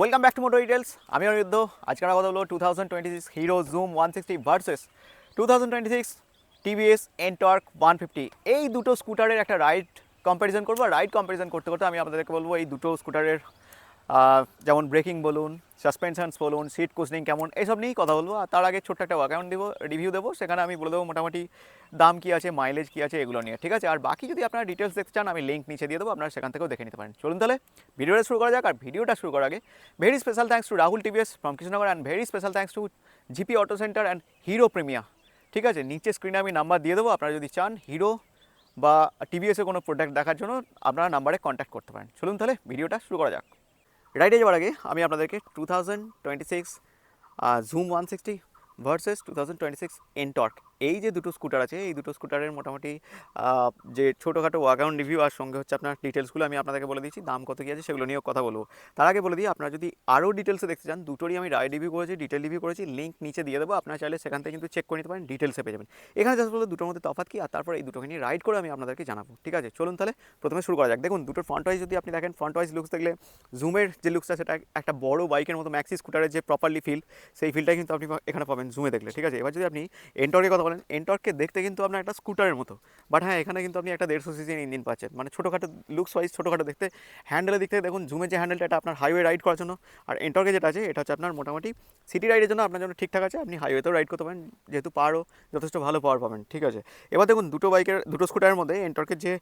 Welcome back to moto details. আমি অনিরুদ্ধ। আজকের কথা হলো 2026 Hero Xoom 160 versus 2026 TVS NTorq 150। এই দুটো স্কুটারের একটা রাইড কম্প্যারিজন করবো। রাইড কম্প্যারিজন করতে করতে আমি আপনাদেরকে বলবো এই দুটো স্কুটারের যেমন ব্রেকিং বলুন, সাসপেনশনস বলুন, সিট কুশনিং কেমন, এইসব নিয়েই কথা বলবো। আর তার আগে ছোট্ট একটা ওয়ার্কআউট দিব, রিভিউ দেবো। সেখানে আমি বলে দেবো মোটামুটি দাম কী আছে, মাইলেজ কী আছে, এগুলো নিয়ে, ঠিক আছে। আর বাকি যদি আপনারা ডিটেলস দেখতে চান আমি লিঙ্ক নিচে দিয়ে দেবো, আপনারা সেখান থেকেও দেখে নিতে পারেন। চলুন তাহলে ভিডিওটা শুরু করা যাক। আর ভিডিওটা শুরু করার আগে very special thanks to Rahul TVS from Krishnanagar and very special thanks to GP auto centre and Hero Premia, ঠিক আছে। নিচে স্ক্রিনে আমি নাম্বার দিয়ে দেবো, আপনারা যদি চান হিরো বা টিভিএসের কোনো প্রোডাক্ট দেখার জন্য আপনারা নাম্বারে কন্ট্যাক্ট করতে পারেন। চলুন তাহলে ভিডিওটা শুরু করা যাক। রাইডে যাওয়ার আগে আমি আপনাদেরকে 2026 জুম 160 ভার্সেস 2026 এনটর্ক, এই যে দুটো স্কুটার আছে, এই দুটো স্কুটারের মোটামুটি যে ছোটোখাটো ওয়ার্কআউট রিভিউ আর সঙ্গে হচ্ছে আপনার ডিটেলসগুলো আমি আপনাদেরকে বলে দিচ্ছি। দাম কত কী আছে সেগুলো নিয়েও কথা বলবো। তার আগে বলে দিই, আপনারা যদি আরও ডিটেলসে দেখতে চান, দুটোরই আমি রাইড রিভিউ করেছি, ডিটেল রিভিউ করেছি, লিঙ্ক নিচে দিয়ে দেবো। আপনারা চাইলে সেখান থেকে কিন্তু চেক করে নিতে পারেন, ডিটেলসে পেয়ে যাবেন। এখানে জাস্ট বলতে দুটোর মধ্যে তফাৎ কী, আর তারপর এই দুটোকে নিয়ে রাইড করে আমি আপনাদেরকে জানাবো, ঠিক আছে। চলুন তাহলে প্রথমে শুরু করা যাক। দেখুন দুটোর ফ্রন্ট ওয়াইজ যদি আপনি দেখেন, ফ্রন্ট ওয়াইজ লুকস দেখলে জুমের যে লুকসটা সেটা একটা বড় বাইকের মতো ম্যাক্সি স্কুটারের যে প্রপারলি ফিল, সেই ফিলটাই কিন্তু আপনি এখানে পাবেন জুমে দেখলে, ঠিক আছে। এবার যদি আপনি এনটর্কের কথা বলেন, এনটর্ককে দেখতে কিন্তু আপনার একটা স্কুটারের মতো, বাট হ্যাঁ এখানে কিন্তু আপনি একটা 150 সিসির ইঞ্জিন পাচ্ছেন, মানে ছোটোখাটো লুকস ওয়াইজ ছোটোখাটো দেখতে। হ্যান্ডেলের দিক থেকে দেখুন, জুমের যে হ্যান্ডেলটা এটা আপনার হাইওয়ে রাইড করার জন্য, আর এনটর্কে যেটা আছে এটা হচ্ছে আপনার মোটামুটি সিটি রাইডের জন্য আপনার জন্য ঠিকঠাক আছে। আপনি হাইওয়েতেও রাইড করতে পারেন, যেহেতু পাওয়ারও যথেষ্ট ভালো পাওয়ার পাবেন, ঠিক আছে। এবার দেখুন দুটো স্কুটারের মধ্যে এনটর্কের যে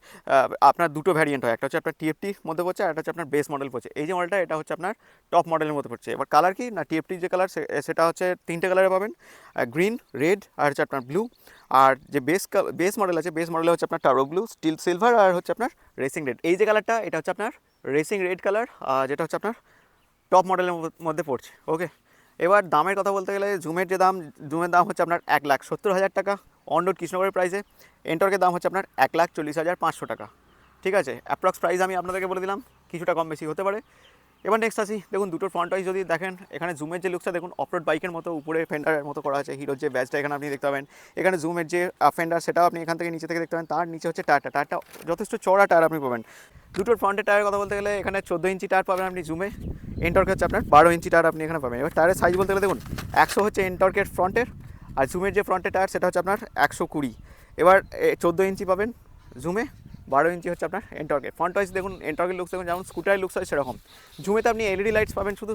আপনার দুটো ভ্যারিয়েন্ট হয়, একটা হচ্ছে আপনার টিএফটির মধ্যে পড়ছে, আর একটা হচ্ছে আপনার বেস মডেল পড়ছে। এই যে মডেলটা এটা হচ্ছে আপনার টপ মডেলের মধ্যে পড়ছে। এবার কালার কি না, টিএফটির যে কালার সেটা হচ্ছে তিনটে কালারে পাবেন, গ্রিন, রেড আর হচ্ছে আপনার ব্লু। আর যে বেস মডেল আছে, বেস মডেলে হচ্ছে আপনার টার্বো ব্লু, স্টিল সিলভার আর হচ্ছে আপনার রেসিং রেড। এই যে কালারটা এটা হচ্ছে আপনার রেসিং রেড কালার, যেটা হচ্ছে আপনার টপ মডেলের মধ্যে পড়ছে, ওকে। এবার দামের কথা বলতে গেলে জুমের দাম হচ্ছে আপনার 1,70,000 টাকা অন রোড কৃষ্ণনগরের প্রাইসে। এনটর্কের দাম হচ্ছে আপনার 1,40,500 টাকা, ঠিক আছে। অ্যাপ্রক্স প্রাইস আমি আপনাদেরকে বলে দিলাম, কিছুটা কম বেশি হতে পারে। এবার নেক্সট আসি, দেখুন দুটোর ফ্রন্ট ওয়াইজ যদি দেখেন, এখানে জুমের যে লুকসটা দেখুন অফরোড বাইকের মতো, উপরে ফেন্ডারের মতো করা আছে, হিরোর যে ব্যাজটা এখানে আপনি দেখতে পাবেন। এখানে জুমের যে ফেন্ডার সেটাও আপনি এখান থেকে নিচে থেকে দেখতে পাবেন। তার নিচে হচ্ছে টায়ারটা যথেষ্ট চড়া টায়ার আপনি পাবেন। দুটোর ফ্রন্টের টায়ারের কথা বলতে গেলে এখানে 14 ইঞ্চি টায়ার পাবেন আপনি জুমে, এনটর্কে হচ্ছে আপনার 12 ইঞ্চি টায়ার আপনি এখানে পাবেন। এবার টায়ারের সাইজ বলতে গেলে দেখুন 100 হচ্ছে এনটর্কের ফ্রন্টের, আর জুমের যে ফ্রন্টের টায়ার সেটা হচ্ছে আপনার 120। এবার 14 ইঞ্চি পাবেন জুমে, 12 ইঞ্চি হচ্ছে আপনার এনটর্কের। ফ্রন্ট ওয়াইজ দেখুন এনটর্কের লুকস দেখুন যেমন স্কুটারের লুকস হয় সেরকম। জুমেতে আপনি এলইডি লাইটস পাবেন, শুধু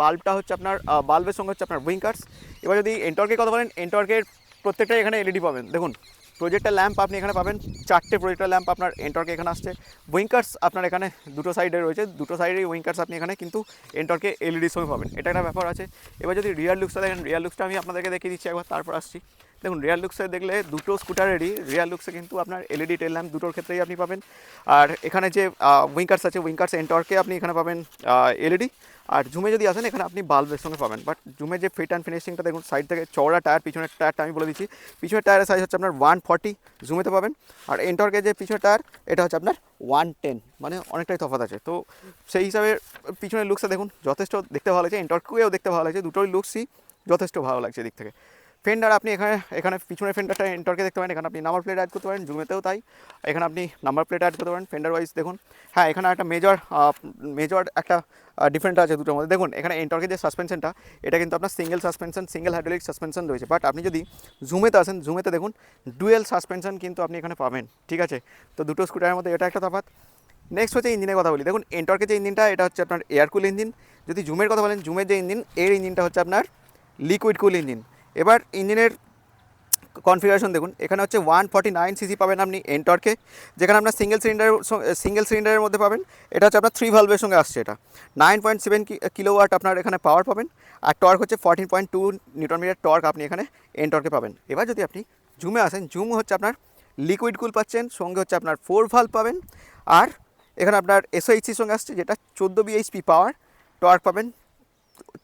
বাল্বটা হচ্ছে আপনার বাল্বের সঙ্গে হচ্ছে আপনার উইঙ্কার্স। এবার যদি এনটর্কের কথা বলেন, এনটর্কের প্রত্যেকটাই এখানে এলইডি পাবেন। দেখুন প্রজেক্টার ল্যাম্প আপনি এখানে পাবেন, 4টে প্রজেক্টার ল্যাম্প আপনার এনটর্কে এখানে আসছে। উইঙ্কার্স আপনার এখানে দুটো সাইডে রয়েছে, দুটো সাইডেই উইঙ্কার্স আপনি এখানে কিন্তু এনটর্কে এলইডির সঙ্গে পাবেন, এটা একটা ব্যাপার আছে। এবার যদি রিয়ার লুকসটা দেখেন, রিয়ার লুকসটা আমি আপনাদেরকে দেখিয়ে দিচ্ছি একবার, তারপর আসছি। দেখুন রিয়ার লুকসে দেখলে দুটো স্কুটারেরই রিয়ার লুকসে কিন্তু আপনার এলইডি টেল ল্যাম্প দুটোর ক্ষেত্রেই আপনি পাবেন। আর এখানে যে উইঙ্কার্স আছে, উইঙ্কার্স এনটর্কে আপনি এখানে পাবেন এলইডি। আর জুমে যদি আসেন এখানে আপনি বাল্বের সঙ্গে পাবেন। বাট জুমের যে ফিট অ্যান্ড ফিনিশিংটা দেখুন, সাইড থেকে চওড়া টায়ার, পিছনের টায়ারটা আমি বলে দিচ্ছি, পিছনের টায়ারের সাইজ হচ্ছে আপনার 140 জুমেতে পাবেন। আর এনটর্কের যে পিছনের টায়ার এটা হচ্ছে আপনার 110, মানে অনেকটাই তফাৎ আছে। তো সেই হিসাবে পিছনের লুকসটা দেখুন যথেষ্ট দেখতে ভালো লাগছে, এনটর্কেও দেখতে ভালো লাগছে, দুটোই লুকসই যথেষ্ট ভালো লাগছে দিক থেকে। ফেন্ডার আপনি এখানে পিছনের ফেন্ডারটা এনটর্কে দেখতে পারেন, এখানে আপনি নাম্বার প্লেট অ্যাড করতে পারেন, জুমেতেও তাই, এখানে আপনি নাম্বার প্লেট অ্যাড করতে পারেন ফেন্ডার ওয়াইজ দেখুন। হ্যাঁ এখানে একটা মেজর একটা ডিফারেন্ট আছে দুটোর মধ্যে। দেখুন এখানে এনটর্কের যে সাসপেনশনটা এটা কিন্তু আপনার single suspension, single hydraulic suspension রয়েছে। বাট আপনি যদি জুমেতে আসেন, জুমেতে দেখুন ডুয়েল সাসপেনশন কিন্তু আপনি এখানে পাবেন, ঠিক আছে। তো দুটো স্কুটারের মধ্যে এটা একটা তফাৎ। নেক্সট হচ্ছে ইঞ্জিনের কথা বলি, দেখুন এনটর্কের যে ইঞ্জিনটা এটা হচ্ছে আপনার এয়ার কুল ইঞ্জিন। যদি জুমের কথা বলেন, জুমের যে ইঞ্জিন, এর ইঞ্জিনটা হচ্ছে আপনার লিকুইড কুল ইঞ্জিন। এবার ইঞ্জিনের কনফিগারেশন দেখুন, এখানে হচ্ছে 149 সিসি পাবেন আপনি এনটর্কে, যেখানে আপনার সিঙ্গেল সিলিন্ডারের মধ্যে পাবেন। এটা হচ্ছে আপনার 3 ভালভের সঙ্গে আসছে, এটা 9.7 কিলোওয়াট আপনার এখানে পাওয়ার পাবেন। আর টর্ক হচ্ছে 14.2 নিউটন মিটার টর্ক আপনি এখানে এনটর্কে পাবেন। এবার যদি আপনি জুমে আসেন, জুম হচ্ছে আপনার লিকুইড কুল পাচ্ছেন, সঙ্গে হচ্ছে আপনার 4 ভালভ পাবেন। আর এখানে আপনার এসওএইচসির সঙ্গে আসছে, যেটা 14 বিএইচপি পাওয়ার, টর্ক পাবেন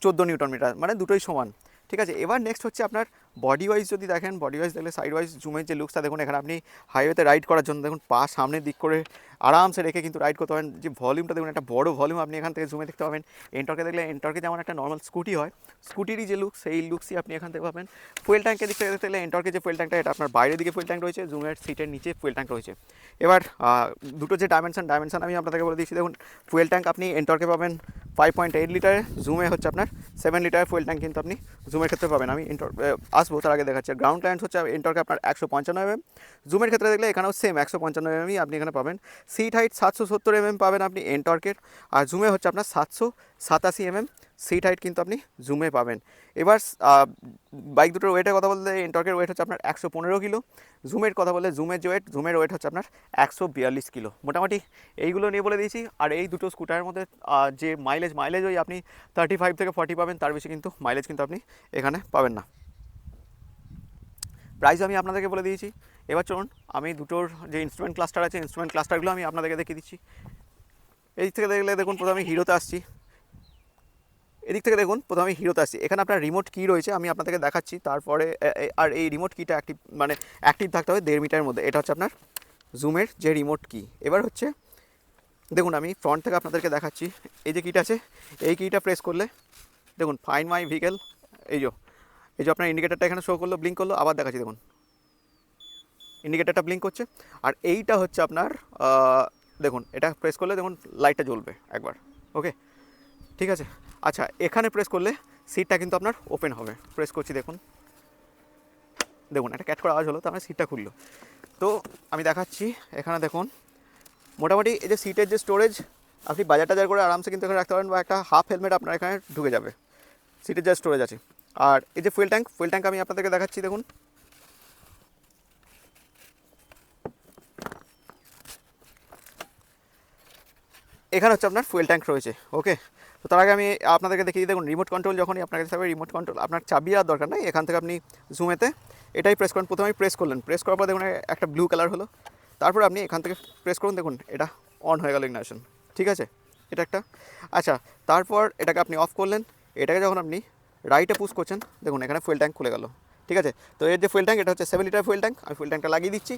14 নিউটন মিটার, মানে দুটোই সমান, ঠিক আছে। এবার নেক্সট হচ্ছে আপনার বডি ওয়াইজ যদি দেখেন, বডি ওয়াইজ দেখলে সাইড ওয়াইজ জুমের যে লুকসটা দেখুন, এখানে আপনি হাইওয়েতে রাইড করার জন্য দেখুন পা সামনের দিক করে আরামসে রেখে কিন্তু রাইড করতে পারেন। যে ভলিউমটা দেখুন, একটা বড় ভলিউম আপনি এখান থেকে জুমে দেখতে পাবেন। এন্টর্কে দেখলে এন্টর্কে যেমন একটা নর্মাল স্কুটি হয়, স্কুটিরই যে লুক সেই লুকসই আপনি এখান থেকে পাবেন। ফুয়েল ট্যাঙ্কের দিক থেকে দেখতে গেলে এন্টর্কের যে ফুয়েল ট্যাঙ্কটা, এটা আপনার বাইরের দিকে ফুয়েল ট্যাঙ্ক রয়েছে, জুমের সিটের নিচে ফুয়েল ট্যাঙ্ক রয়েছে। এবার দুটো যে ডাইমেনশন আমি আপনাদেরকে বলে দিচ্ছি। দেখুন ফুয়েল ট্যাঙ্ক আপনি এন্টর্কে পাবেন 5.8 লিটারের, জুমে হচ্ছে আপনার 7 লিটারের ফুয়েল ট্যাঙ্ক কিন্তু আপনি জুমের ক্ষেত্রে পাবেন। আমি আসবো তার আগে দেখাচ্ছি। গ্রাউন্ড ক্লিয়ারেন্স হচ্ছে এন্টর্কে আপনার 155 mm, জুমের ক্ষেত্রে দেখলে এখানেও সেম 155 mm আপনি এখানে পাবেন। সিট হাইট 770 mm পাবেন আপনি এন্টর্কের, আর জুমে হচ্ছে আপনার 787 mm সিট হাইট কিন্তু আপনি জুমে পাবেন। এবার বাইক দুটোর ওয়েটের কথা বলতে এন্টর্কের ওয়েট হচ্ছে আপনার 115 কিলো, জুমের কথা বললে জুমের যে ওয়েট, জুমের ওয়েট হচ্ছে আপনার 142 কিলো। মোটামুটি এইগুলো নিয়ে বলে দিয়েছি। আর এই দুটো স্কুটারের মধ্যে যে মাইলেজ ওই আপনি 35 থেকে 40 পাবেন, তার বেশি কিন্তু মাইলেজ কিন্তু আপনি এখানে পাবেন না। প্রাইস আমি আপনাদেরকে বলে দিয়েছি। এবার চলুন আমি দুটোর যে ইনস্ট্রুমেন্ট ক্লাস্টার আছে, ইনস্ট্রুমেন্ট ক্লাস্টারগুলো আমি আপনাদেরকে দেখিয়ে দিচ্ছি। এই থেকে দেখলে দেখুন প্রথমে আমি হিরোতে আসছি। এদিক থেকে দেখুন প্রথমে আমি হিরোতে আসছি। এখানে আপনার রিমোট কি রয়েছে আমি আপনাদেরকে দেখাচ্ছি। তারপরে আর এই রিমোট কিটা অ্যাক্টিভ থাকতে হবে 1.5 মিটারের মধ্যে। এটা হচ্ছে আপনার জুমের যে রিমোট কি। এবার হচ্ছে দেখুন আমি ফ্রন্ট থেকে আপনাদেরকে দেখাচ্ছি। এই যে কিটা আছে, এই কিটা প্রেস করলে দেখুন ফাইন্ড মাই ভেহিকেল, এই যে আপনার ইন্ডিকেটারটা এখানে শো করলো, ব্লিঙ্ক করলো, আবার দেখাচ্ছি দেখুন ইন্ডিকেটারটা ব্লিঙ্ক করছে। আর এইটা হচ্ছে আপনার দেখুন এটা প্রেস করলে দেখুন লাইটটা জ্বলবে একবার। ওকে, ঠিক আছে। আচ্ছা, এখানে প্রেস করলে সিটটা কিন্তু আপনার ওপেন হবে। প্রেস করছি দেখুন একটা ক্যাট করা আওয়াজ হলো, তো আমার সিটটা খুললো। তো আমি দেখাচ্ছি এখানে দেখুন মোটামুটি এই যে সিটের যে স্টোরেজ, আপনি বাজার টাজার করে আরামসে কিন্তু এখানে রাখতে পারেন, বা একটা হাফ হেলমেট আপনার এখানে ঢুকে যাবে। সিটের যা স্টোরেজ আছে। আর এই যে ফুয়েল ট্যাঙ্ক আমি আপনাদেরকে দেখাচ্ছি দেখুন। এখানে হচ্ছে আপনার ফুয়েল ট্যাঙ্ক রয়েছে। ওকে, তো তার আগে আমি আপনাদেরকে দেখিয়ে দেখুন রিমোট কন্ট্রোল যখনই আপনার কাছে থাকবে, রিমোট কন্ট্রোল আপনার চাবি আর দরকার নেই। এখান থেকে আপনি জুমেতে এটাই প্রেস করেন। প্রথমে প্রেস করলেন, প্রেস করার পর দেখুন একটা ব্লু কালার হলো। তারপর আপনি এখান থেকে প্রেস করুন, দেখুন এটা অন হয়ে গেল ইগনিশন। ঠিক আছে, এটা একটা। আচ্ছা, তারপর এটাকে আপনি অফ করলেন। এটাকে যখন আপনি রাইটে পুশ করছেন দেখুন এখানে ফুয়েল ট্যাঙ্ক খুলে গেল। ঠিক আছে, তো এর যে ফুয়েল ট্যাঙ্ক এটা হচ্ছে 7 লিটার ফুয়েল ট্যাঙ্ক। আমি ফুয়েল ট্যাঙ্কটা লাগিয়ে দিচ্ছি।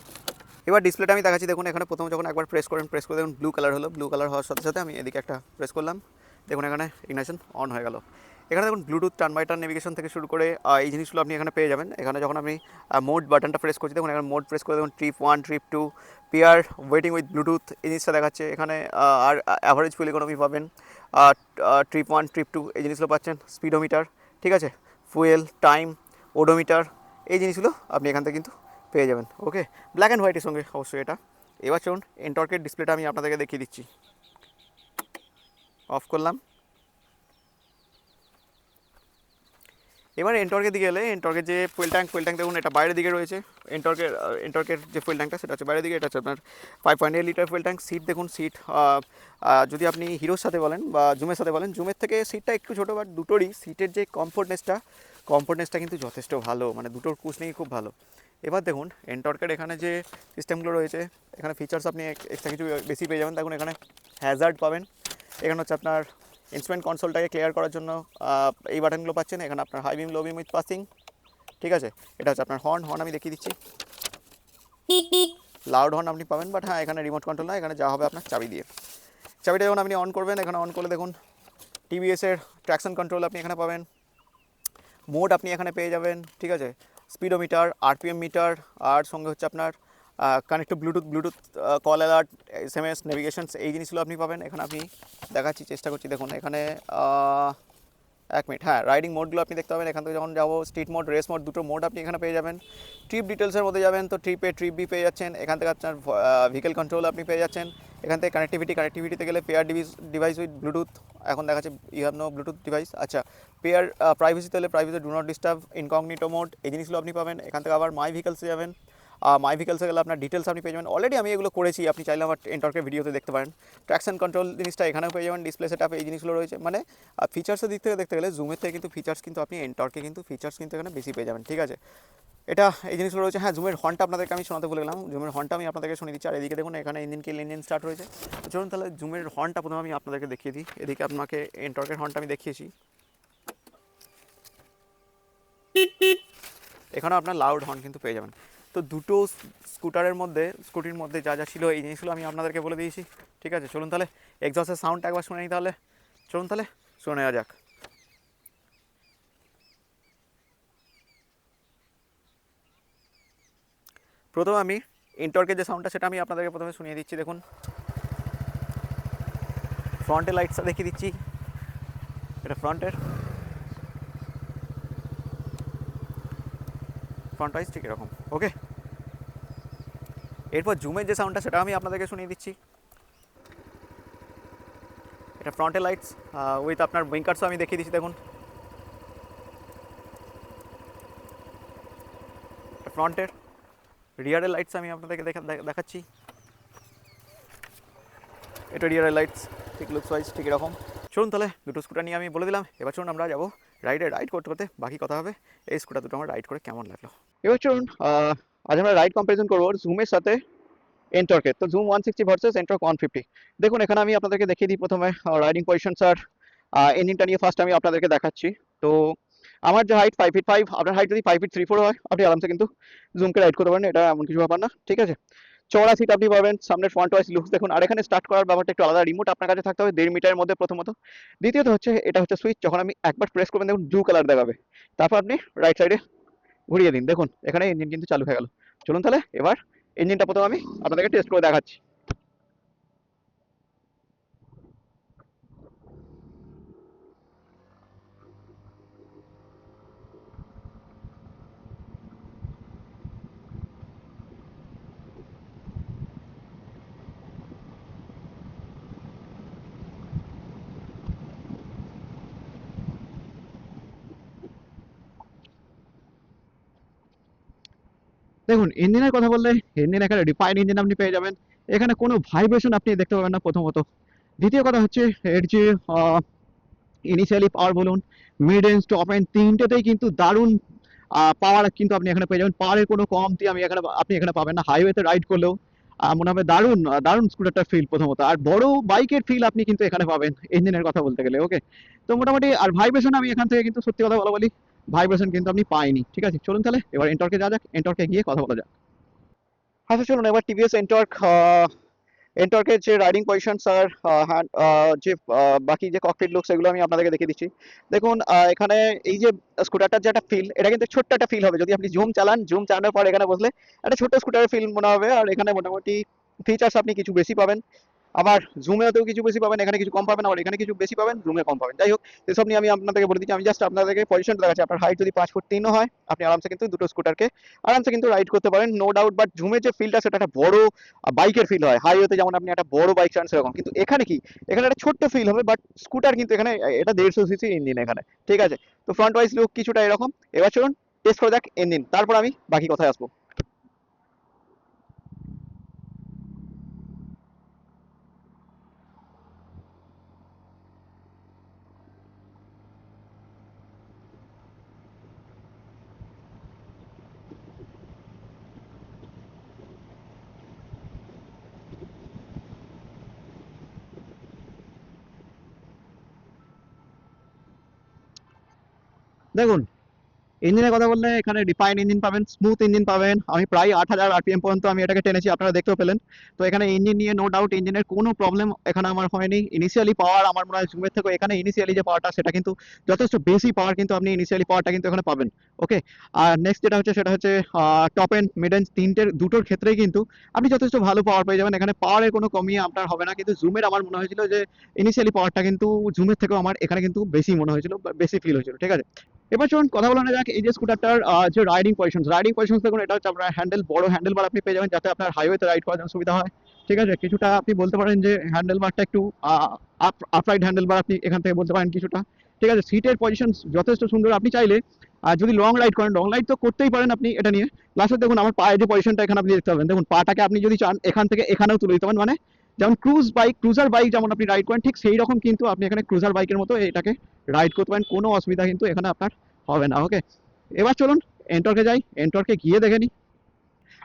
এবার ডিসপ্লেটা আমি দেখাচ্ছি দেখুন। এখানে প্রথমে যখন একবার প্রেস করে দেখুন ব্লু কালার হলো। ব্লু কালার হওয়ার সাথে সাথে আমি এদিকে একটা প্রেস করলাম, দেখুন এখানে ইগনিশন অন হয়ে গেল। এখানে দেখুন Bluetooth, turn by turn navigation থেকে শুরু করে এই জিনিসগুলো আপনি এখানে পেয়ে যাবেন। এখানে যখন আমি মোড বাটনটা প্রেস করছি দেখুন, এখানে মোড প্রেস করে দেখুন trip 1, trip 2, pair, waiting with Bluetooth এই জিনিসটা দেখাচ্ছে। এখানে আর অ্যাভারেজ ফুয়েল ইকোনমি পাবেন, ট্রিপ 1, ট্রিপ 2 এই জিনিসগুলো পাচ্ছেন। স্পিডোমিটার, ঠিক আছে, ফুয়েল, টাইম, ওডোমিটার এই জিনিসগুলো আপনি এখান থেকে কিন্তু পেয়ে যাবেন। ওকে, ব্ল্যাক অ্যান্ড হোয়াইটের সঙ্গে অবশ্যই এটা। এবার চলুন এন্টর্কের ডিসপ্লেটা আমি আপনাদেরকে দেখিয়ে দিচ্ছি। অফ করলাম। এবার এন্টর্কের দিকে এলে এন্টর্কের যে ফুয়েল ট্যাঙ্ক দেখুন এটা বাইরের দিকে রয়েছে। এন্টর্কের যে ফুয়েল ট্যাঙ্কটা সেটা হচ্ছে বাইরের দিকে। এটা হচ্ছে আপনার 5.8 লিটার ফুয়েল ট্যাঙ্ক। সিট দেখুন, সিট যদি আপনি হিরোর সাথে বলেন বা জুমের সাথে বলেন, জুমের থেকে সিটটা একটু ছোটো, বাট দুটোরই সিটের যে কমফোর্টনেসটা কিন্তু যথেষ্ট ভালো, মানে দুটোর কুশনিং খুব ভালো। এবার দেখুন এন্টর্কের এখানে যে সিস্টেমগুলো রয়েছে, এখানে ফিচার্স আপনি এক্সট্রা কিছু বেশি পেয়ে যাবেন। দেখুন এখানে হ্যাজার্ড পাবেন। এখানে হচ্ছে আপনার ইনস্ট্রুমেন্ট কনসোলটাকে ক্লিয়ার করার জন্য এই বাটনগুলো পাচ্ছেন। এখানে আপনার high beam, low beam with passing, ঠিক আছে। এটা হচ্ছে আপনার হর্ন আমি দেখিয়ে দিচ্ছি। লাউড হর্ন আপনি পাবেন, বাট হ্যাঁ এখানে রিমোট কন্ট্রোল না, এখানে যা হবে আপনার চাবি দিয়ে। চাবিটা যখন আপনি অন করবেন, এখানে অন করলে দেখুন টিভিএসের ট্র্যাকশন কন্ট্রোল আপনি এখানে পাবেন। মোড আপনি এখানে পেয়ে যাবেন, ঠিক আছে। স্পিডোমিটার, আরপিএম মিটার, আর সঙ্গে হচ্ছে আপনার connect to Bluetooth call alert, SMS, নেভিগেশনস এই জিনিসগুলো আপনি পাবেন। এখানে আপনি দেখাচ্ছি, চেষ্টা করছি দেখুন এখানে 1 মিনিট। হ্যাঁ, রাইডিং মোডগুলো আপনি দেখতে পাবেন। এখান থেকে যখন যাবো স্ট্রিট মোড, রেস মোড দুটো মোড আপনি এখানে পেয়ে যাবেন। ট্রিপ ডিটেলসের মধ্যে যাবেন তো ট্রিপ A, ট্রিপ B পেয়ে যাচ্ছেন। এখান থেকে আপনার ভেহিকেল কন্ট্রোল আপনি পেয়ে যাচ্ছেন। এখান থেকে কানেক্টিভিটিতে গেলে পেয়ার ডিভাইস উইথ ব্লুটুথ, এখন দেখাচ্ছে you have no Bluetooth device. আচ্ছা, পেয়ার প্রাইভেসিতে হলে privacy, do not disturb, incognito mode এই জিনিসগুলো আপনি পাবেন। এখান থেকে আবার মাই ভেহিকলসে যাবেন। মাই ভেহিকলসে গেলে আপনার ডিটেলস আপনি পেয়ে যাবেন। অলরেডি আমি এগুলো করেছি, আপনি চাইলে আমার এন্টর্কের ভিডিওতে দেখতে পারেন। ট্র্যাকশন কন্ট্রোল জিনিসটা এখানেও পেয়ে যাবেন। ডিসপ্লে সেটআপ এই জিনিসগুলো রয়েছে। মানে ফিচার্সের দিক থেকে দেখতে গেলে জুমের থেকে কিন্তু ফিচার্স কিন্তু আপনি এন্টর্কে কিন্তু ফিচার্স কিন্তু এখানে বেশি পেয়ে যাবেন, ঠিক আছে। এটা এই জিনিসগুলো রয়েছে। হ্যাঁ, জুমের হর্নটা আপনাদেরকে আমি শোনাতে ভুলে গেলাম। জুমের হর্নটা আমি আপনাদেরকে শুনে দিচ্ছি। আর এদিকে দেখুন এখানে ইঞ্জিন স্টার্ট রয়েছে। চলুন তাহলে জুমের হর্নটা প্রথমে আমি আপনাদেরকে দেখিয়ে দিই। এদিকে আপনাকে এন্টর্কের হর্নটা আমি দেখিয়েছি। এখানেও আপনার লাউড হর্ন কিন্তু পেয়ে যাবেন। তো দুটো স্কুটির মধ্যে যা যা ছিল এই জিনিসগুলো আমি আপনাদেরকে বলে দিয়েছি। ঠিক আছে, চলুন তাহলে এক্সস্টের সাউন্ডটা একবার শুনে নিই। তাহলে চলুন তাহলে শুনে নেওয়া যাক। প্রথমে আমি এনটর্কের যে সাউন্ডটা সেটা আমি আপনাদেরকে প্রথমে শুনিয়ে দিচ্ছি। দেখুন, ফ্রন্টের লাইটসটা দেখিয়ে দিচ্ছি। এটা ফ্রন্ট ওয়াইজ ঠিক এরকম। ওকে, এরপর জুমের যে সাউন্ডটা সেটা আমি আপনাদেরকে শুনিয়ে দিচ্ছি। এটা ফ্রন্টের লাইটস উইথ আপনার উইঙ্কার্সও আমি দেখিয়ে দিচ্ছি। দেখুন, এটা ফ্রন্টের। রিয়ারের লাইটস আমি আপনাদেরকে দেখাচ্ছি। এটা রিয়ারের লাইটস, ঠিক লুকস ওয়াইজ ঠিক এরকম। চলুন তাহলে দুটো স্কুটার নিয়ে আমি বলে দিলাম। এবার চলুন আমরা যাবো রাইড করতে করতে বাকি কথা হবে এই স্কুটার দুটো আমার রাইড করে কেমন লাগলো। এবার চলুন আজ আমরা রাইড কম্পারিজন করবো জুমের সাথে এনটর্কের। তো জুম 160 ভার্সেস এনটর্ক 150। দেখুন, এখানে আমি আপনাদেরকে দেখিয়ে দিই প্রথমে রাইডিং পজিশনস আর ইঞ্জিনটা নিয়ে ফার্স্ট আমি আপনাদেরকে দেখাচ্ছি। তো আমার যে হাইট 5'5", আপনার হাইট যদি 5'3" হয় আপনি আরামসে কিন্তু জুমকে রাইড করতে পারেন, এটা এমন কিছু ব্যাপার না। ঠিক আছে, চওড়া সিট আপনি পাবেন, সামনের ফ্রন্ট ওয়াইজ লুকস দেখুন। আর এখানে স্টার্ট করার ব্যাপারটা একটু আলাদা, রিমোট আপনার কাছে থাকতে হবে 1.5 মিটারের মধ্যে প্রথমত। দ্বিতীয়ত হচ্ছে এটা হচ্ছে সুইচ, যখন আমি একবার প্রেস করবেন দেখুন ব্লু কালার দেখাবে, তারপর আপনি রাইট সাইডে ঘুরিয়ে দিন, দেখুন এখানে ইঞ্জিন কিন্তু চালু হয়ে গেল। চলুন তাহলে এবার ইঞ্জিনটা প্রথমে আমি আপনাদেরকে টেস্ট করে দেখাচ্ছি। দেখুন, ইঞ্জিনের কথা বললে ইঞ্জিন এখানে রিফাইন ইঞ্জিন আপনি পেয়ে যাবেন, এখানে কোনো ভাইব্রেশন আপনি দেখতে পাবেন না প্রথমত। দ্বিতীয় কথা হচ্ছে এর যে ইনিশিয়ালি পাওয়ার বলুন, মিড রেঞ্জ, টপ এন্ড, তিনটেতেই কিন্তু দারুণ পাওয়ার কিন্তু আপনি এখানে পেয়ে যাবেন। পাওয়ারের কোনো কমতি আপনি এখানে পাবেন না। হাইওয়েতে রাইড করলেও মনে হবে দারুণ দারুণ স্কুটারটার ফিল প্রথমত। আর বড় বাইকের ফিল আপনি কিন্তু এখানে পাবেন ইঞ্জিনের কথা বলতে গেলে। ওকে, তো মোটামুটি আর ভাইব্রেশন আমি এখান থেকে কিন্তু সত্যি কথা বলি ভাইব্রেশন কিন্তু আপনি পাইনি। ঠিক আছে, চলুন তাহলে এবার এন্টর্কে যাওয়া যাক, এন্টর্কে গিয়ে কথা বলা যাক। আচ্ছা চলুন এবার টিভিএস এন্টর্ক এন্টর্কের যে রাইডিং পজিশনস আর যে বাকি যে ককপিট লুকস এগুলো আমি আপনাদেরকে দেখিয়ে দিচ্ছি। দেখুন, এখানে এই যে স্কুটারটার যে একটা ফিল, এটা কিন্তু ছোট্ট একটা ফিল হবে যদি আপনি জুম চালান। জুম চালানোর পর এখানে বসলে একটা ছোট্ট স্কুটারের ফিল মনে হবে। আর এখানে মোটামুটি ফিচার্স আপনি কিছু বেশি পাবেন, আবার জুমেতেও কিছু বেশি পাবেন, এখানে কিছু কম পাবেন, আবার এখানে কিছু বেশি পাবেন, জুমে কম পাবেন। যাই হোক, এসব নিয়ে আমি আপনাদেরকে বলে দিচ্ছি। আমি জাস্ট আপনাদেরকে পজিশনটা দেখাচ্ছি। আপনার হাইট যদি 5'3" হয় আপনি আরামসে কিন্তু দুটো স্কুটারকে আরামসে কিন্তু রাইড করতে পারেন, নো ডাউট। বাট জুমের যে ফিলটা সেটা একটা বড় বাইকের ফিল হয়। হাইওয়েতে যেমন আপনি একটা বড় বাইক চালান সেরকম, কিন্তু এখানে কি, এখানে একটা ছোট্ট ফিল হবে। বাট স্কুটার কিন্তু এখানে এটা 150 সিসি ইঞ্জিন এখানে। ঠিক আছে, তো ফ্রন্ট ওয়াইজ লুক কিছুটা এরকম। এবার চলুন টেস্ট করে দেখ ইঞ্জিন, তারপর আমি বাকি কথায় আসবো। দেখুন, ইঞ্জিনের কথা বললে এখানে রিফাইন ইঞ্জিন পাবেন, স্মুথ ইঞ্জিন পাবেন। আমি প্রায় 8000 আরপিএম পর্যন্ত আমি এটাকে টেনেছি, আপনারা দেখতেও পেলেন। তো এখানে ইঞ্জিন নিয়ে নো ডাউট ইঞ্জিনের কোনো প্রবলেম এখানে আমার হয়নি। ইনিশিয়ালি পাওয়ার আমার মনে হয় জুমের থেকে এখানে ইনিশিয়ালি যে পাওয়ারটা সেটা কিন্তু যথেষ্ট বেশি পাওয়ার কিন্তু আপনি ইনিশিয়ালি পাওয়ারটা কিন্তু এখানে পাবেন। ওকে, আর নেক্সট যেটা হচ্ছে সেটা হচ্ছে টপ এন্ড, মিড রেঞ্জ, দুটোর ক্ষেত্রেই কিন্তু আপনি যথেষ্ট ভালো পাওয়ার পেয়ে যাবেন। এখানে পাওয়ারের কোনো কমি আপনার হবে না। কিন্তু জুমের আমার মনে হয়েছিল যে ইনিশিয়ালি পাওয়ারটা কিন্তু জুমের থেকেও আমার এখানে কিন্তু বেশি মনে হয়েছিল, বেশি ফিল হয়েছিল। ঠিক আছে, এবার চলুন কথা বলা যাক এই যে স্কুটারটার যে রাইডিং পজিশন দেখুন। এটা হচ্ছে আপনার হ্যান্ডেল, বড় হ্যান্ডেল বার আপনি পেয়ে যাবেন যাতে আপনার হাইওয়েতে রাইড করার জন্য সুবিধা হয়। ঠিক আছে, কিছুটা আপনি বলতে পারেন যে হ্যান্ডেল বারটা একটু আপরাইট হ্যান্ডেল বার আপনি এখান থেকে বলতে পারেন কিছুটা। ঠিক আছে, সিটের পজিশন যথেষ্ট সুন্দর। আপনি চাইলে যদি লং রাইড করেন, লং রাইড তো করতেই পারেন আপনি এটা নিয়ে। প্লাস দেখুন আমার পায়ের যে পজিশনটা এখানে আপনি দেখতে পাবেন, দেখুন পাটাকে আপনি যদি চান এখান থেকে এখানেও তুলে দিতে পারেন। মানে যেমন ক্রুজার বাইক যেমন আপনি রাইড করেন ঠিক সেই রকম কিন্তু আপনি এখানে ক্রুজার বাইকের মতো এটাকে রাইড করতে পারেন, কোনো অসুবিধা কিন্তু এখানে আপনার হবে না। ওকে, এবার চলুন এন্টর্কে যাই, এন্টর্কে গিয়ে দেখে নিই।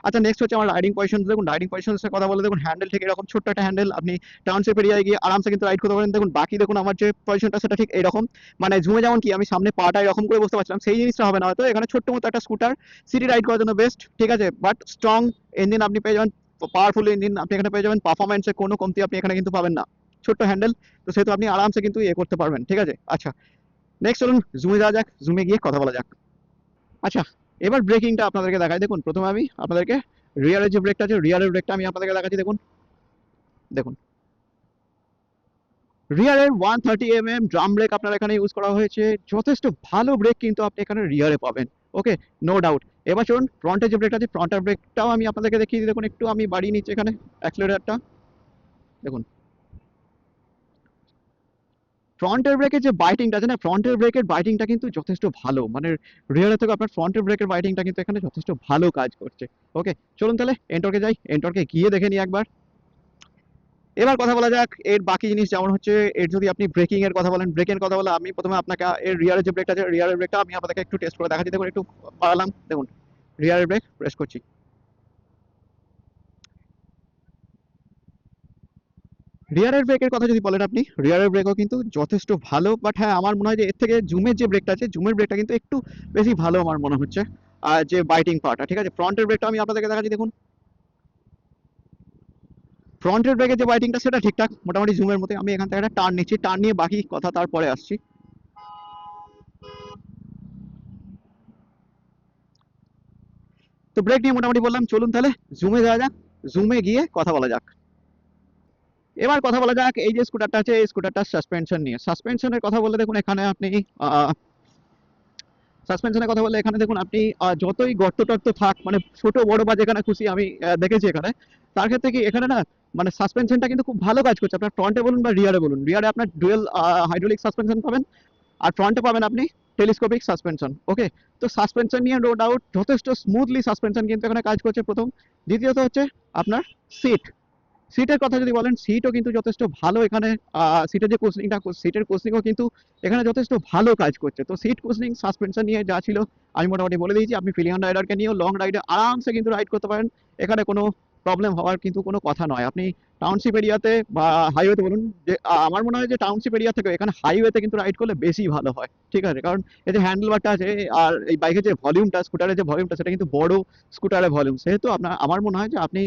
আচ্ছা, নেক্সট হচ্ছে আমার রাইডিং পজিশন। দেখুন রাইডিং পজিশনের কথা বলে দেখুন হ্যান্ডেল ঠিক এরকম ছোট্ট একটা হ্যান্ডেল, আপনি টাউনশিপ এরিয়ায় গিয়ে আরামসে কিন্তু রাইড করতে পারেন। দেখুন বাকি দেখুন আমার যে পজিশনটা সেটা ঠিক এরকম, মানে জুমে যেমন কি আমি সামনে পাটা এরকম করে বসতে পারছিলাম, সেই জিনিসটা হবে না হয়তো। এখানে ছোট্ট মতো একটা স্কুটার সিটি রাইড করার জন্য বেস্ট, ঠিক আছে। বাট স্ট্রং ইঞ্জিন আপনি পেয়ে যাবেন, পাওয়ারফুল ইঞ্জিন আপনি এখানে পেয়ে যাবেন, পারফরমেন্সে কোনো কমতি আপনি এখানে কিন্তু পাবেন না। ছোট্ট হ্যান্ডেল, তো সেহেতু আপনি আরামসে কিন্তু ইয়ে করতে পারবেন, ঠিক আছে। আচ্ছা, নেক্সট চলুন জুমে যাওয়া যাক, জুমে গিয়ে কথা বলা যাক। আচ্ছা, এবার ব্রেকিংটা আপনাদেরকে দেখাই। দেখুন প্রথমে আমি আপনাদেরকে রিয়ারের যে ব্রেকটা আছে, রিয়ারের ব্রেকটা আমি আপনাদেরকে দেখাচ্ছি। দেখুন দেখুন রিয়ারের 130 ড্রাম ব্রেক আপনার এখানে ইউজ করা হয়েছে। যথেষ্ট ভালো ব্রেক কিন্তু আপনি এখানে রিয়ারে পাবেন, ওকে, নো ডাউট। এবার চলুন ফ্রন্টের যে ব্রেকটা আছে, ফ্রন্টের ব্রেকটাও আমি আপনাদেরকে দেখিয়ে দিই। দেখুন একটু আমি বাড়িয়ে নিচ্ছি এখানে অ্যাক্সেলারেটরটা। দেখুন ফ্রন্টের ব্রেকের যে বাইটিংটা আছে না, ফ্রন্টের ব্রেকের বাইটিংটা কিন্তু যথেষ্ট ভালো, মানে রিয়ারের থেকে আপনার ফ্রন্টের ব্রেকের বাইটিংটা কিন্তু এখানে যথেষ্ট ভালো কাজ করছে। ওকে, চলুন তাহলে এন্টরকে যাই, এন্টরকে গিয়ে দেখে নিই একবার। এবার কথা বলা যাক এর বাকি জিনিস, যেমন হচ্ছে এর যদি আপনি ব্রেকিং এর কথা বলেন, ব্রেকের কথা বলে আমি প্রথমে আপনাকে এর রিয়ারের যে ব্রেকটা আছে, রিয়ারের ব্রেকটা আমি আপনাদেরকে একটু টেস্ট করে দেখাচ্ছি। দেখুন একটু বাড়ালাম, দেখুন রিয়ারের ব্রেক প্রেস করছি। রিয়ারের ব্রেকের কথা যদি বলেন আপনি, রিয়ারের ব্রেকও কিন্তু যথেষ্ট ভালো। বাট হ্যাঁ, আমার মনে হয় যে এর থেকে জুমের যে ব্রেকটা আছে, জুমের ব্রেকটা কিন্তু একটু বেশি ভালো আমার মনে হচ্ছে। আর যে বাইটিং পার্টটা, ঠিক আছে। ফ্রন্টের ব্রেকটা আমি আপনাদেরকে দেখাচ্ছি। দেখুন ফ্রন্টের ব্রেকের যে বাইটিংটা সেটা ঠিকঠাক মোটামুটি জুমের মতো। আমি এখান থেকে একটা টার্ন নিচ্ছি, টার্ন নিয়ে বাকি কথা তারপরে আসছি। তো ব্রেক নিয়ে মোটামুটি বললাম, চলুন তাহলে জুমে যাওয়া যাক, জুমে গিয়ে কথা বলা যাক। এবার কথা বলা যাক এই যে স্কুটারটা আছে, এই স্কুটারটার সাসপেনশন নিয়ে। সাসপেনশনের কথা বললে দেখুন এখানে আপনি সাসপেনশনের কথা বললে এখানে দেখুন আপনি যতই গর্ত টর্ত থাক, মানে ছোট বড় বা যেখানে খুশি আমি দেখেছি এখানে, তার ক্ষেত্রে কি এখানে না, মানে সাসপেনশনটা কিন্তু খুব ভালো কাজ করছে। আপনার ফ্রন্টে বলুন বা রিয়ারে বলুন, রিয়ারে আপনার ডুয়েল হাইড্রোলিক সাসপেনশন পাবেন, আর ফ্রন্টে পাবেন আপনি টেলিস্কোপিক সাসপেনশন, ওকে। তো সাসপেনশন নিয়ে নো ডাউট যথেষ্ট স্মুথলি সাসপেনশন কিন্তু এখানে কাজ করছে, প্রথম। দ্বিতীয়ত হচ্ছে আপনার সিট, সিটের কথা যদি বলেন, সিটও কিন্তু যথেষ্ট ভালো এখানে। সিটের যে কুশনিংটা, সিটের কুশনিংও কিন্তু এখানে যথেষ্ট ভালো কাজ করছে। তো সিট কুশনিং সাসপেনশন নিয়ে যা ছিল আমি মোটামুটি বলে দিয়েছি। আপনি ফিলিয়ান রাইডারকে নিয়েও লং রাইডে আরামসে কিন্তু রাইড করতে পারেন, এখানে কোনো প্রবলেম হওয়ার কিন্তু কোনো কথা নয়। আপনি টাউনশিপ এরিয়াতে বা হাইওয়েতে বলুন, যে আমার মনে হয় যে টাউনশিপ এরিয়া থেকে এখানে হাইওয়েতে কিন্তু রাইড করলে বেশি ভালো হয়, ঠিক আছে। কারণ এই যে হ্যান্ডেল বারটা আছে, আর এই বাইকের যে ভলিউমটা, স্কুটারের যে ভলিউমটা, সেটা কিন্তু বড় স্কুটারের ভলিউম, সেহেতু আপনার আমার মনে হয় যে আপনি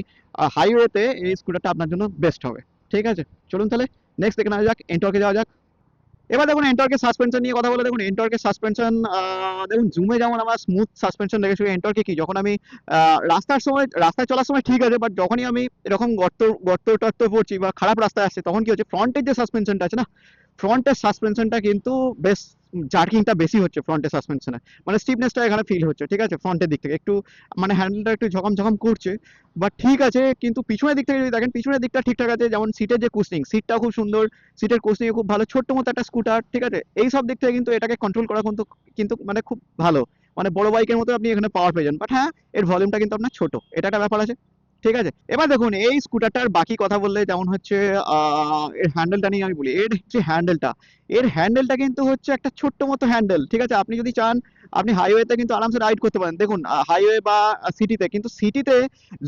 হাইওয়েতে এই স্কুটারটা আপনার জন্য বেস্ট হবে, ঠিক আছে। চলুন তাহলে নেক্সট দেখে নেওয়া যাক, এন্টর্কে যাওয়া যাক। এবার দেখুন এন্টর্কের সাসপেনশন নিয়ে কথা বলে, দেখুন এন্টর্কের সাসপেনশন দেখুন জুমে যেমন আমরা স্মুথ সাসপেনশন দেখেছি, এন্টর্কে কি যখন আমি রাস্তায় চলার সময় ঠিক আছে, বাট যখনই আমি এরকম গর্ত টর্ত পড়ছি বা খারাপ রাস্তায় আসছে, তখন কি হচ্ছে ফ্রন্টের যে সাসপেনশনটা আছে না, ফ্রন্টের সাসপেনশনটা কিন্তু বেশ জার্কিংটা বেশি হচ্ছে ফ্রন্টের সাসপেনশনে, মানে স্টিফনেসটা এখানে ফিল হচ্ছে, ঠিক আছে। ফ্রন্টের দিক থেকে একটু মানে হ্যান্ডেলটা একটু ঝকম ঝকম করছে, বাট ঠিক আছে। কিন্তু পিছনের দিক থেকে যদি দেখেন, পিছনের দিকটা ঠিকঠাক আছে। যেমন সিটের যে কুশনিং, সিটটাও খুব সুন্দর, সিটের কুশনিং খুব ভালো, ছোট্ট মতো একটা স্কুটার, ঠিক আছে। এই সব দিক থেকে কিন্তু এটাকে কন্ট্রোল করা কিন্তু কিন্তু মানে খুব ভালো, মানে বড় বাইকের মতো আপনি এখানে পাওয়ার পেয়ে যান। বাট হ্যাঁ, এর ভলিউমটা কিন্তু আপনার ছোট, এটা একটা ব্যাপার আছে, ঠিক আছে। এবার দেখুন এই স্কুটারটার বাকি কথা বললে, যেমন হচ্ছে এর হ্যান্ডেলটা নিয়ে আমি বলি। এর যে হ্যান্ডেলটা, এর হ্যান্ডেলটা কিন্তু হচ্ছে একটা ছোট্ট মতো হ্যান্ডেল, ঠিক আছে। আপনি যদি চান আপনি হাইওয়েতে কিন্তু আরামসে রাইড করতে পারেন। দেখুন হাইওয়ে বা সিটিতে, কিন্তু সিটিতে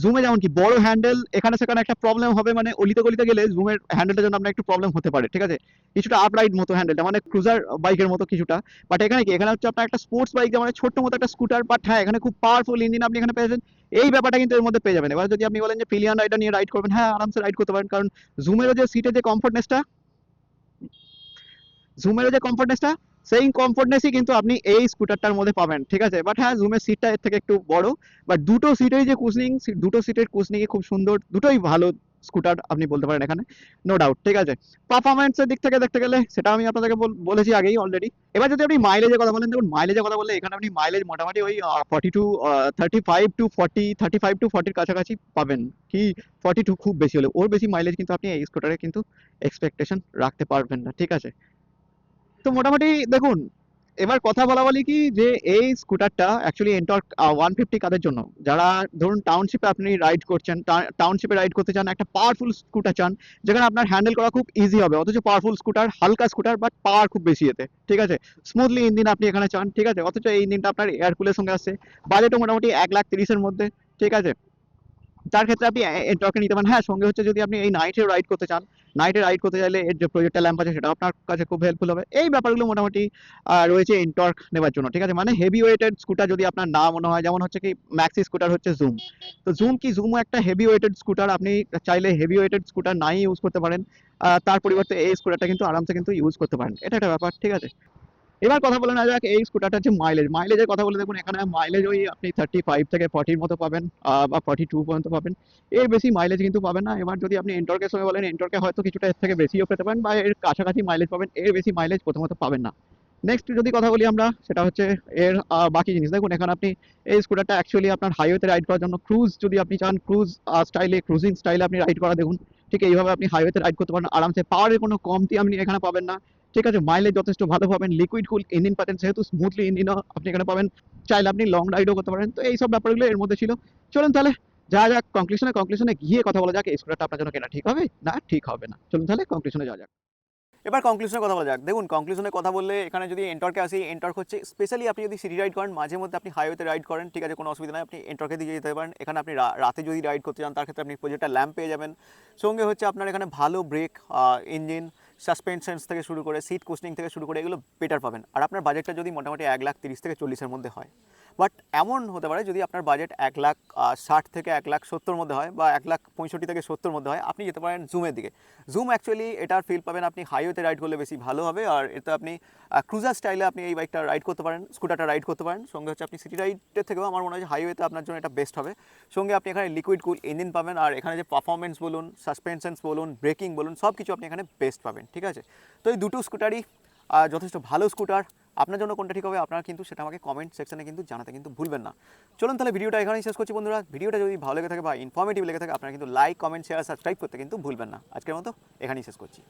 জুমে যেমন কি বড় হ্যান্ডেল, এখানে সেখানে একটা প্রবলেম হবে, মানে অলিতে গলিতে গেলে জুমের হ্যান্ডেলটার জন্য আপনার একটু প্রবলেম হতে পারে, ঠিক আছে। কিছুটা আপরাইট মতো হ্যান্ডেলটা, মানে ক্রুজার বাইকের মতো কিছুটা। বাট এখানে কি, এখানে হচ্ছে আপনার একটা স্পোর্টস বাইক, মানে ছোট্ট মতো একটা স্কুটার, বাট হ্যাঁ এখানে খুব পাওয়ারফুল ইঞ্জিন আপনি এখানে পেয়েছেন। এই ব্যাপারটা কিন্তু এর মধ্যে পেয়ে যাবেন। এবার যদি আপনি বলেন যে পিলিয়ন রাইডার নিয়ে রাইড করবেন, হ্যাঁ আরামসে রাইড করতে পারেন, কারণ জুমেরও যে সিটের যে কমফোর্টনেসটা, জুমের যে কমফোর্টনেসটা, সেই কমফোর্টনেসই কিন্তু আপনি এই স্কুটারটার মধ্যে পাবেন, ঠিক আছে। বাট হ্যাঁ, জুমের সিটটা এর থেকে একটু বড়, বাট দুটো সিটের যে কুশনিং, দুটো সিটের কুশনিং খুব সুন্দর, দুটোই ভালো স্কুটার আপনি বলতে পারেন এখানে, নো ডাউট, ঠিক আছে। পারফরমেন্সের দিক থেকে দেখতে গেলে সেটা আমি আপনাদেরকে বলেছি আগেই অলরেডি। এবার যদি আপনি মাইলেজের কথা বলেন, দেখুন মাইলেজের কথা বললে এখানে আপনি মাইলেজ মোটামুটি ওই 35 টু 40 কাছাকাছি পাবেন, কি 42 খুব বেশি হলে, ওর বেশি মাইলেজ কিন্তু আপনি এই স্কুটারে কিন্তু এক্সপেকটেশন রাখতে পারবেন না, ঠিক আছে। তো মোটামুটি দেখুন, এবার কথা বলা বলি কি, যে এই স্কুটারটা অ্যাকচুয়ালি এন্টর্ক 150 কাদের জন্য, যারা ধরুন টাউনশিপে আপনি রাইড করছেন, টাউনশিপে রাইড করতে চান, একটা পাওয়ারফুল স্কুটার চান, যেখানে আপনার হ্যান্ডেল করা খুব ইজি হবে, অথচ পাওয়ারফুল স্কুটার, হালকা স্কুটার, বাট পাওয়ার খুব বেশি এতে, ঠিক আছে। স্মুথলি ইঞ্জিন আপনি এখানে চান, ঠিক আছে, অথচ এই ইঞ্জিনটা আপনার এয়ার কুলের সঙ্গে আসছে। বাজেটও মোটামুটি 1,30,000 মধ্যে, ঠিক আছে। তার ক্ষেত্রে আপনি এন্টর্ককে নিতে পারেন। হ্যাঁ, সঙ্গে হচ্ছে যদি আপনি এই নাইটে রাইড করতে চান, নাইটে রাইড করতে চাইলে এর যে প্রজেক্টর ল্যাম্প আছে সেটাও আপনার কাছে খুব হেল্পফুল হবে। এই ব্যাপারগুলো মোটামুটি রয়েছে এন্টর্ক নেওয়ার জন্য, ঠিক আছে? মানে হেভি ওয়েটেড স্কুটার যদি আপনার না মনে হয়, যেমন হচ্ছে কি ম্যাক্সি স্কুটার হচ্ছে জুম। তো জুমও একটা হেভি ওয়েটেড স্কুটার, আপনি চাইলে হেভি ওয়েটেড স্কুটার নাই ইউজ করতে পারেন, তার পরিবর্তে এই স্কুটারটা কিন্তু আরামসে কিন্তু ইউজ করতে পারেন। এটা একটা ব্যাপার, ঠিক আছে? এবার কথা বলে নেওয়া যাক এই স্কুটারটার যে মাইলেজের কথা বলে। দেখুন এখানে মাইলেজ ওই আপনি 35 থেকে 40 মতো পাবেন, বা 42 পর্যন্ত পাবেন। এর বেশি মাইলেজ কিন্তু পাবেন না। এবার যদি আপনি এন্টর্কের সময় বলেন, এন্টর্কে হয়তো কিছুটা এর থেকে বেশিও পেতে পারেন, বা এর কাছাকাছি মাইলেজ পাবেন, এর বেশি মাইলেজ প্রথমত পাবেন না। নেক্সট যদি কথা বলি আমরা, সেটা হচ্ছে এর বাকি জিনিস। দেখুন এখানে আপনি এই স্কুটারটা অ্যাকচুয়ালি আপনার হাইওয়েতে রাইড করার জন্য, ক্রুজ যদি আপনি চান, ক্রুজিং স্টাইলে আপনি রাইড করা, দেখুন ঠিক এইভাবে আপনি হাইওয়েতে রাইড করতে পারেন আরামসে। পাওয়ারের কোনো কমতি আপনি এখানে পাবেন না, ঠিক আছে? মাইলেজ যথেষ্ট ভালো পাবেন, লিকুইড কুল ইঞ্জিন পাচ্ছেন, যেহেতু স্মুথলি ইঞ্জিনও আপনি এখানে পাবেন। চাইলে আপনি লং রাইডও করতে পারেন। তো এইসব ব্যাপারগুলো এর মধ্যে ছিল। চলুন তাহলে যা যাক কনক্লুশনে গিয়ে কথা বলা যাক, এই স্কুটারটা আপনার জন্য কেনা ঠিক হবে না ঠিক হবে না। চলুন তাহলে কনক্লুশনে যাওয়া যাক। এবার কনক্লুশনের কথা বলা যাক। দেখুন কনক্লুশনের কথা বললে এখানে যদি এন্টর্কে আসি, এন্টর্ক হচ্ছে স্পেশালি আপনি যদি সিটি রাইড করেন, মাঝে মধ্যে আপনি হাইওয়েতে রাইড করেন, ঠিক আছে, কোনো অসুবিধা নেই, আপনি এন্টর্কে দিয়ে যেতে পারেন। এখানে আপনি রাতে যদি রাইড করতে চান তার ক্ষেত্রে আপনি প্রজেক্টর ল্যাম্প পেয়ে যাবেন। সঙ্গে হচ্ছে আপনার এখানে ভালো ব্রেক, ইঞ্জিন, সাসপেনশনস থেকে শুরু করে সিট কুশনিং থেকে শুরু করে এগুলো বেটার পাবেন। আর আপনার বাজেটটা যদি মোটামুটি 1,30,000 থেকে 40-এর মধ্যে হয়, বাট এমন হতে পারে যদি আপনার বাজেট 1,60,000 থেকে 1,70,000 মধ্যে হয়, বা 1,65,000 থেকে 70 মধ্যে হয়, আপনি যেতে পারেন জুমের দিকে। জুম অ্যাকচুয়ালি এটার ফিল পাবেন আপনি হাইওয়েতে রাইড করলে বেশি ভালো হবে, আর এতে আপনি ক্রুজার স্টাইলে আপনি এই বাইকটা রাইড করতে পারেন, স্কুটারটা রাইড করতে পারেন। সঙ্গে হচ্ছে আপনি সিটি রাইডের থেকেও আমার মনে হয় হাইওয়েতে আপনার জন্য এটা বেস্ট হবে। সঙ্গে আপনি এখানে লিকুইড কুল ইঞ্জিন পাবেন, আর এখানে যে পারফরমেন্স বলুন, সাসপেনশনস বলুন, ব্রেকিং বলুন, সব কিছু আপনি এখানে বেস্ট পাবেন, ঠিক আছে? তো এই দুটো স্কুটারই যথেষ্ট ভালো স্কুটার। আপনার জন্য কোনটা ঠিক হবে আপনারা কিন্তু সেটা আমাকে কমেন্ট সেকশনে কিন্তু জানাতে কিন্তু ভুলবেন না। চলুন তাহলে ভিডিওটা এখানেই শেষ করছি বন্ধুরা। ভিডিওটা যদি ভালো লেগে থাকে বা ইনফরমেটিভ লেগে থাকে, আপনারা কিন্তু লাইক, কমেন্ট, শেয়ার, সাবস্ক্রাইব করতে কিন্তু ভুলবেন না। আজকের মতো এখানেই শেষ করছি।